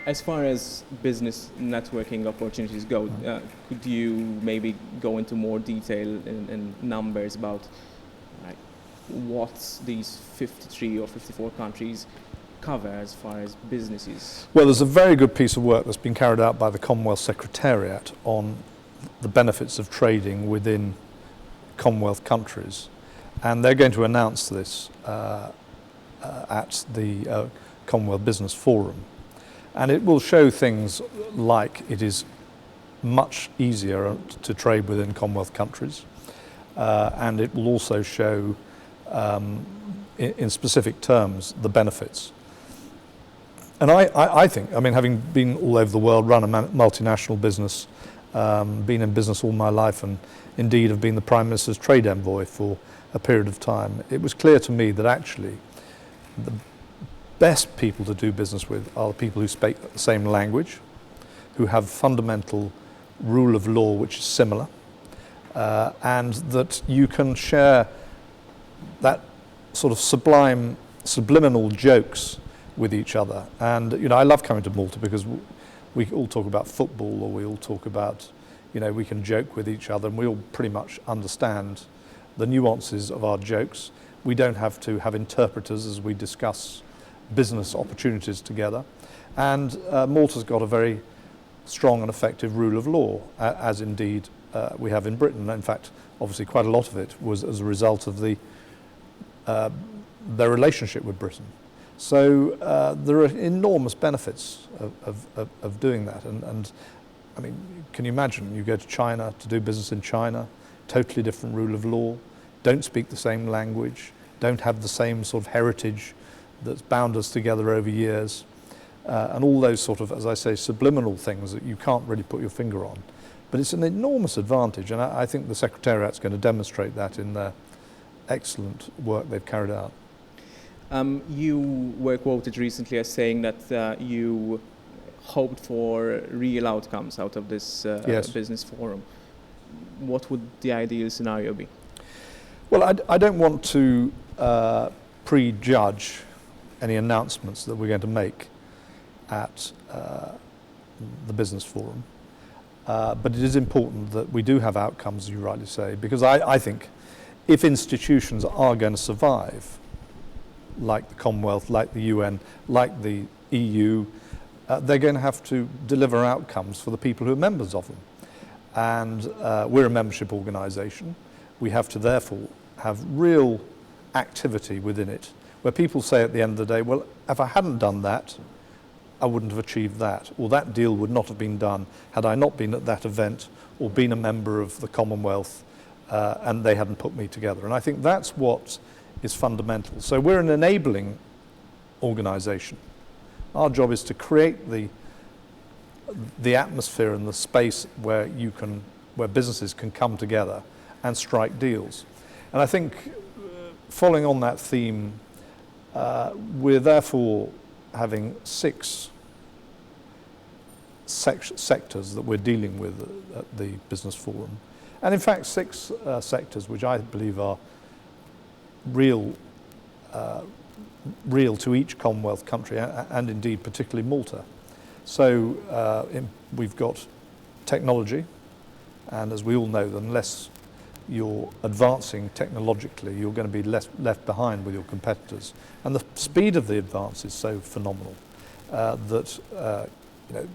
As far as business networking opportunities go, could you maybe go into more detail and numbers about like, what these 53 or 54 countries cover as far as businesses? Well, there's a very good piece of work that's been carried out by the Commonwealth Secretariat on the benefits of trading within Commonwealth countries, and they're going to announce this at the Commonwealth Business Forum. And it will show things like it is much easier to trade within Commonwealth countries, and it will also show in specific terms the benefits. And I think, I mean, having been all over the world, run a multinational business, been in business all my life, and indeed have been the Prime Minister's trade envoy for a period of time, it was clear to me that actually the best people to do business with are the people who speak the same language, who have fundamental rule of law which is similar, and that you can share that sort of subliminal jokes with each other. And you know, I love coming to Malta because we all talk about football, or we all talk about, you know, we can joke with each other, and we all pretty much understand the nuances of our jokes. We don't have to have interpreters as we discuss business opportunities together. And Malta's got a very strong and effective rule of law, as indeed we have in Britain. In fact, obviously quite a lot of it was as a result of their relationship with Britain. So there are enormous benefits of doing that. And I mean, can you imagine, you go to China to do business in China, totally different rule of law, don't speak the same language, don't have the same sort of heritage that's bound us together over years, and all those sort of, as I say, subliminal things that you can't really put your finger on. But it's an enormous advantage, and I think the Secretariat's going to demonstrate that in their excellent work they've carried out. You were quoted recently as saying that you hoped for real outcomes out of this Yes. business forum. What would the ideal scenario be? Well, I don't want to prejudge any announcements that we're going to make at the business forum, but it is important that we do have outcomes, as you rightly say, because I think if institutions are going to survive, like the Commonwealth, like the UN, like the EU, they're going to have to deliver outcomes for the people who are members of them. And we're a membership organisation. We have to therefore have real activity within it, where people say at the end of the day, well, if I hadn't done that, I wouldn't have achieved that, or that deal would not have been done had I not been at that event or been a member of the Commonwealth, and they hadn't put me together. And I think that's what is fundamental. So we're an enabling organisation. Our job is to create the atmosphere and the space where businesses can come together and strike deals. And I think following on that theme, we're therefore having 6 sectors that we're dealing with at the Business Forum. And in fact, 6 sectors which I believe are real to each Commonwealth country, and indeed particularly Malta. So we've got technology, and as we all know, unless you're advancing technologically, you're going to be left behind with your competitors. And the speed of the advance is so phenomenal that you know,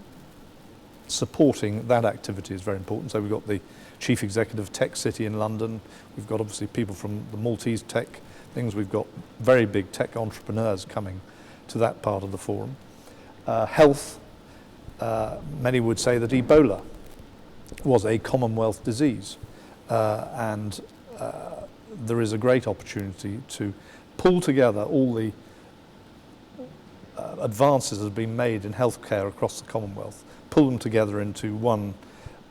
supporting that activity is very important. So we've got the Chief Executive of Tech City in London. We've got obviously people from the Maltese tech things. We've got very big tech entrepreneurs coming to that part of the forum. Health, many would say that Ebola was a Commonwealth disease. And there is a great opportunity to pull together all the advances that have been made in healthcare across the Commonwealth, pull them together into one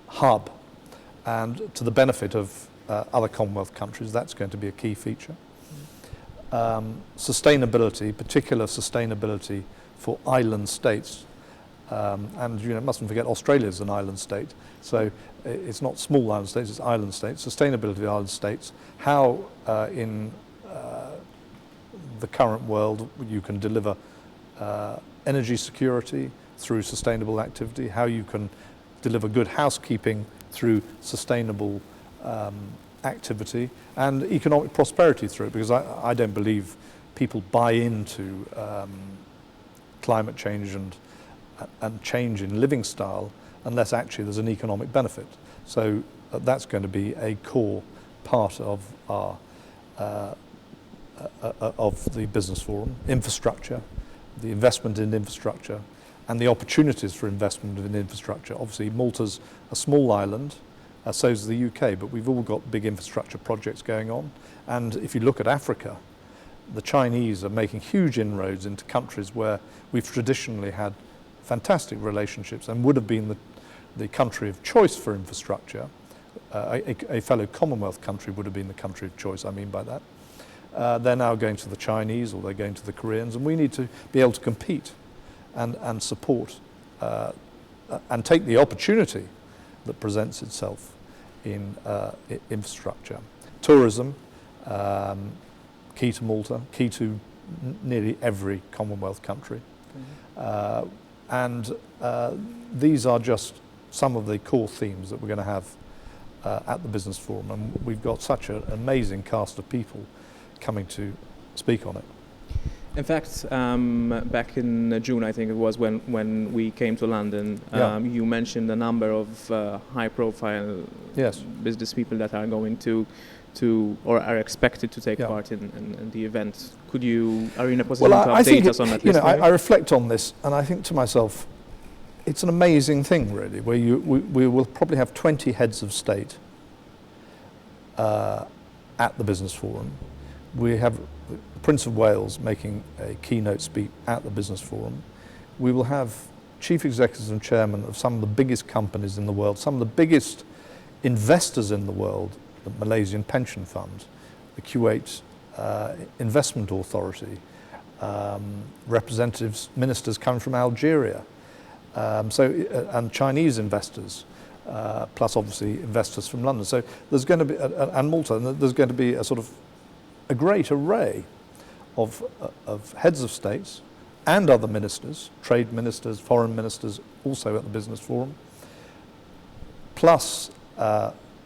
hub, and to the benefit of other Commonwealth countries. That's going to be a key feature. Sustainability, particular sustainability for island states. And you know, mustn't forget Australia's an island state, so it's not small island states, it's island states. Sustainability of island states, how in the current world you can deliver energy security, through sustainable activity, how you can deliver good housekeeping through sustainable activity, and economic prosperity through it, because I don't believe people buy into climate change and change in living style unless actually there's an economic benefit. So that's going to be a core part of our of the business forum. Infrastructure, the investment in infrastructure, and the opportunities for investment in infrastructure. Obviously, Malta's a small island, so is the UK, but we've all got big infrastructure projects going on. And if you look at Africa, the Chinese are making huge inroads into countries where we've traditionally had fantastic relationships and would have been the country of choice for infrastructure. A fellow Commonwealth country would have been the country of choice, I mean by that. They're now going to the Chinese, or they're going to the Koreans, and we need to be able to compete and support and take the opportunity that presents itself in infrastructure. Tourism, key to Malta, key to nearly every Commonwealth country. And these are just some of the core themes that we're going to have at the Business Forum, and we've got such an amazing cast of people coming to speak on it. In fact, back in June, I think it was, when we came to London, you mentioned a number of high-profile business people that are going to or are expected to take part in the event. Are you in a position to update us on that list? I reflect on this, and I think to myself, it's an amazing thing, really, where we will probably have 20 heads of state at the Business Forum. We have the Prince of Wales making a keynote speech at the Business Forum. We will have chief executives and chairmen of some of the biggest companies in the world, some of the biggest investors in the world, the Malaysian Pension Fund, the Kuwait Investment Authority, representatives, ministers coming from Algeria, and Chinese investors, plus obviously investors from London. So there's going to be, and Malta, and there's going to be a great array of heads of states and other ministers, trade ministers, foreign ministers, also at the Business Forum, plus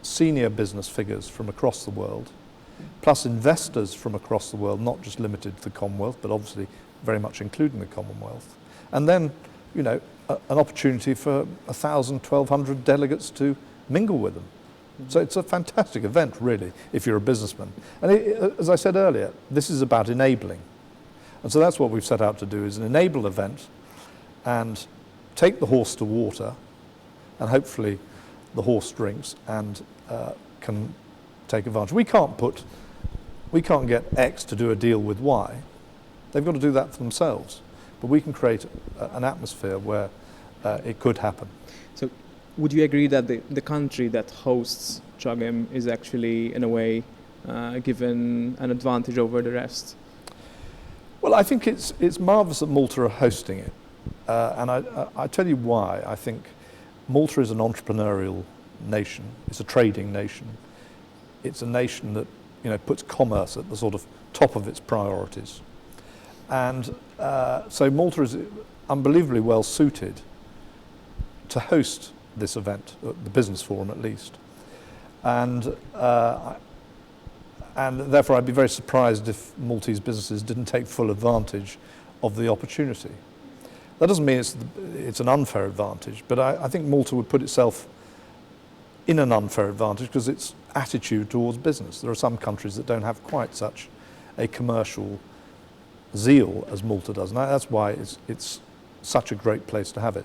senior business figures from across the world, plus investors from across the world, not just limited to the Commonwealth, but obviously very much including the Commonwealth. And then, you know, an opportunity for 1,000, 1,200 delegates to mingle with them. So it's a fantastic event, really, if you're a businessman. And as I said earlier, this is about enabling. And so that's what we've set out to do, is an enable event and take the horse to water, and hopefully the horse drinks and can take advantage. We can't get X to do a deal with Y. They've got to do that for themselves. But we can create an atmosphere where it could happen. So would you agree that the country that hosts CHOGM is actually, in a way, given an advantage over the rest? Well, I think it's marvellous that Malta are hosting it. And I tell you why. I think Malta is an entrepreneurial nation. It's a trading nation. It's a nation that, you know, puts commerce at the sort of top of its priorities. And so Malta is unbelievably well suited to host this event, the Business Forum at least. And therefore I'd be very surprised if Maltese businesses didn't take full advantage of the opportunity. That doesn't mean it's an unfair advantage, but I think Malta would put itself in an unfair advantage because its attitude towards business. There are some countries that don't have quite such a commercial zeal as Malta does, and that's why it's such a great place to have it.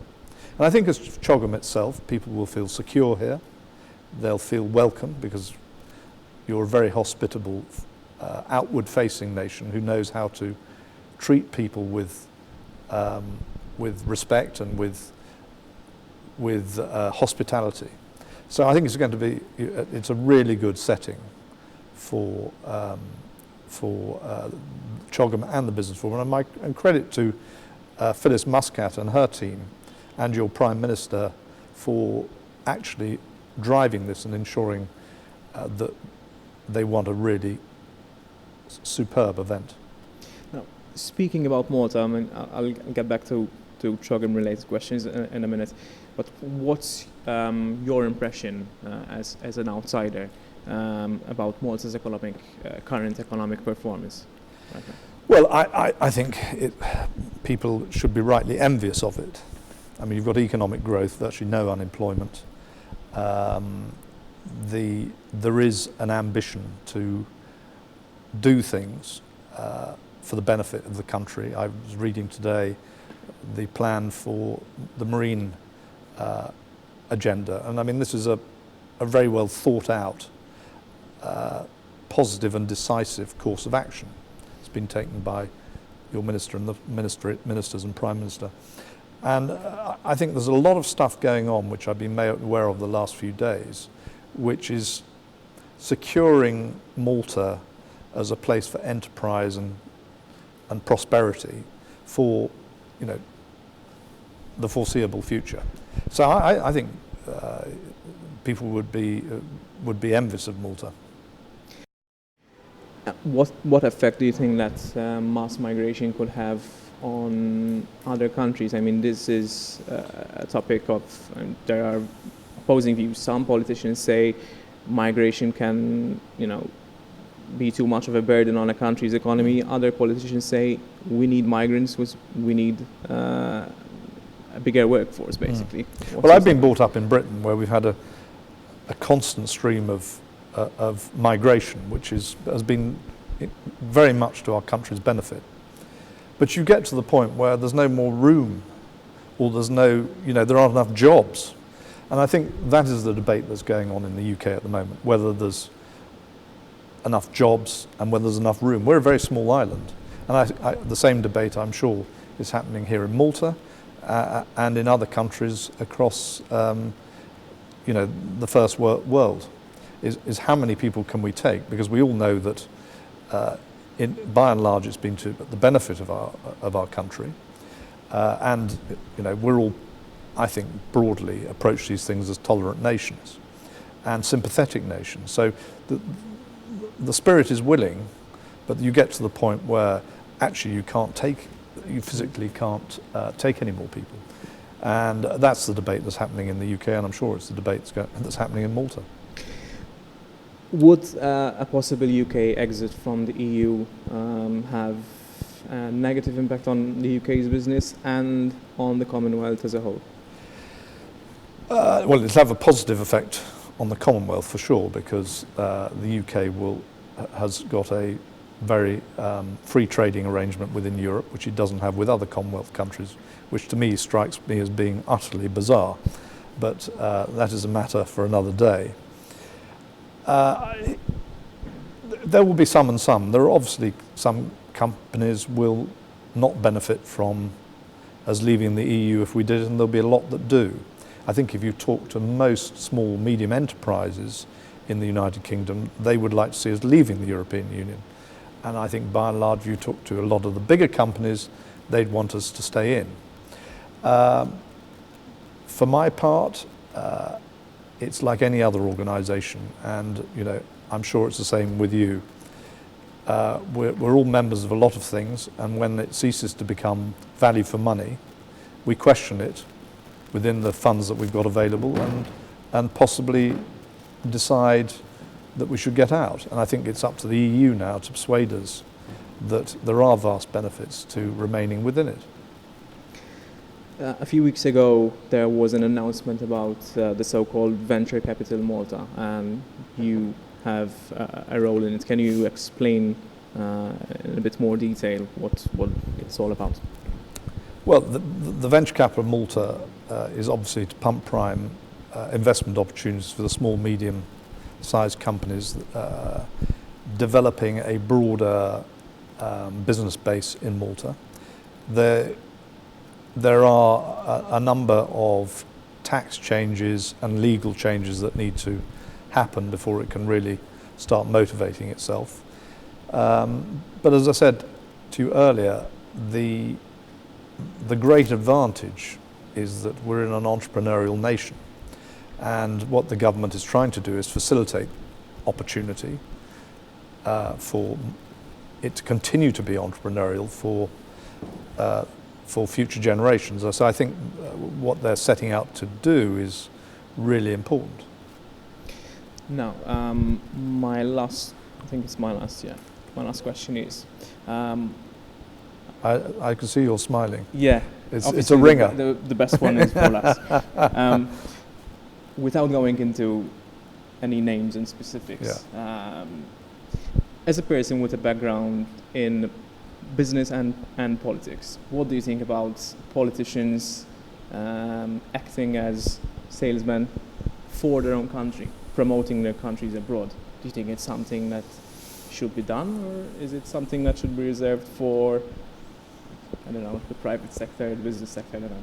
And I think as CHOGM itself, people will feel secure here. They'll feel welcome because you're a very hospitable, outward-facing nation who knows how to treat people with respect and with hospitality. So I think it's going to be it's a really good setting for CHOGM and the Business Forum. And credit to Phyllis Muscat and her team and your Prime Minister for actually driving this and ensuring that they want a really superb event. Now, speaking about Malta, I mean, I'll get back to to Chogan-related questions in a minute. But what's your impression as an outsider about Malta's current economic performance right now? Well, I think people should be rightly envious of it. I mean, you've got economic growth, virtually no unemployment. There is an ambition to do things for the benefit of the country. I was reading today the plan for the marine agenda, and I mean, this is a very well thought out, positive and decisive course of action. It's been taken by your minister and the ministers and Prime Minister. And I think there's a lot of stuff going on which I've been made aware of the last few days, which is securing Malta as a place for enterprise and prosperity for, you know, the foreseeable future. So I think people would be envious of Malta. What effect do you think that mass migration could have on other countries? I mean, this is a topic of, there are opposing views. Some politicians say migration can, be too much of a burden on a country's economy. Other politicians say we need migrants, we need a bigger workforce, basically. Well, I've been brought up in Britain where we've had a constant stream of migration, which has been very much to our country's benefit. But you get to the point where there's no more room, or there's no, there aren't enough jobs. And I think that is the debate that's going on in the UK at the moment, whether there's enough jobs and whether there's enough room. We're a very small island, and the same debate, I'm sure, is happening here in Malta and in other countries across, the first world, is how many people can we take? Because we all know that by and large it's been to the benefit of our country, and we're all, I think, broadly approach these things as tolerant nations and sympathetic nations. So the spirit is willing, but you get to the point where actually you physically can't take any more people. And that's the debate that's happening in the UK, and I'm sure it's the debate that's happening in Malta. Would a possible UK exit from the EU have a negative impact on the UK's business and on the Commonwealth as a whole? Well, it'll have a positive effect on the Commonwealth for sure, because the UK has got a very free trading arrangement within Europe, which it doesn't have with other Commonwealth countries, which to me strikes me as being utterly bizarre. But that is a matter for another day. There will be some and some. There are obviously some companies will not benefit from us leaving the EU if we did, and there'll be a lot that do. I think if you talk to most small, medium enterprises in the United Kingdom, they would like to see us leaving the European Union. And I think by and large, if you talk to a lot of the bigger companies, they'd want us to stay in. For my part, it's like any other organisation, and I'm sure it's the same with you. We're all members of a lot of things, and when it ceases to become value for money, we question it within the funds that we've got available, and possibly decide that we should get out. And I think it's up to the EU now to persuade us that there are vast benefits to remaining within it. A few weeks ago, there was an announcement about the so-called venture capital Malta, and you have a role in it. Can you explain in a bit more detail what it's all about? Well, the venture capital Malta is obviously to pump prime investment opportunities for the small, medium-sized companies developing a broader business base in Malta. There are a number of tax changes and legal changes that need to happen before it can really start motivating itself. But as I said to you earlier, the great advantage is that we're in an entrepreneurial nation, and what the government is trying to do is facilitate opportunity for it to continue to be entrepreneurial for for future generations. So I think what they're setting out to do is really important. Now, my last question is, I can see you're smiling. yeah, It's a ringer. The best one is for last. Without going into any names and specifics, as a person with a background in business and politics, what do you think about politicians acting as salesmen for their own country, promoting their countries abroad? Do you think it's something that should be done, or is it something that should be reserved for, I don't know, the private sector, the business sector? I don't know.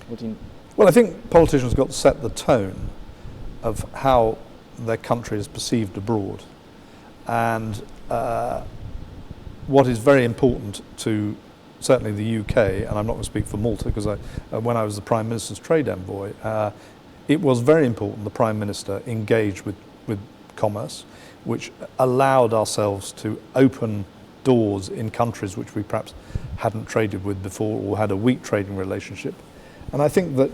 What do you? Well, I think politicians got to set the tone of how their country is perceived abroad, and what is very important to certainly the UK, and I'm not going to speak for Malta because when I was the Prime Minister's trade envoy, it was very important the Prime Minister engaged with commerce, which allowed ourselves to open doors in countries which we perhaps hadn't traded with before or had a weak trading relationship. And I think that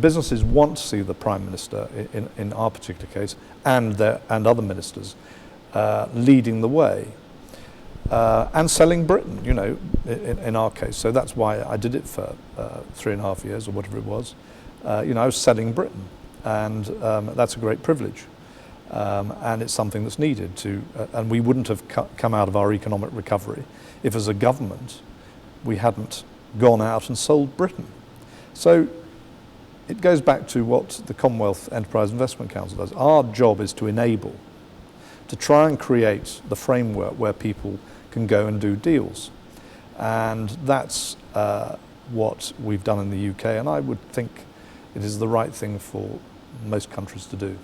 businesses want to see the Prime Minister, in our particular case, and other ministers, leading the way and selling Britain, you know, in our case. So that's why I did it for 3.5 years or whatever it was. You know, I was selling Britain, and that's a great privilege. And it's something that's needed to, and we wouldn't have come out of our economic recovery if as a government we hadn't gone out and sold Britain. So it goes back to what the Commonwealth Enterprise Investment Council does. Our job is to enable, to try and create the framework where people can go and do deals. And that's what we've done in the UK, and I would think it is the right thing for most countries to do.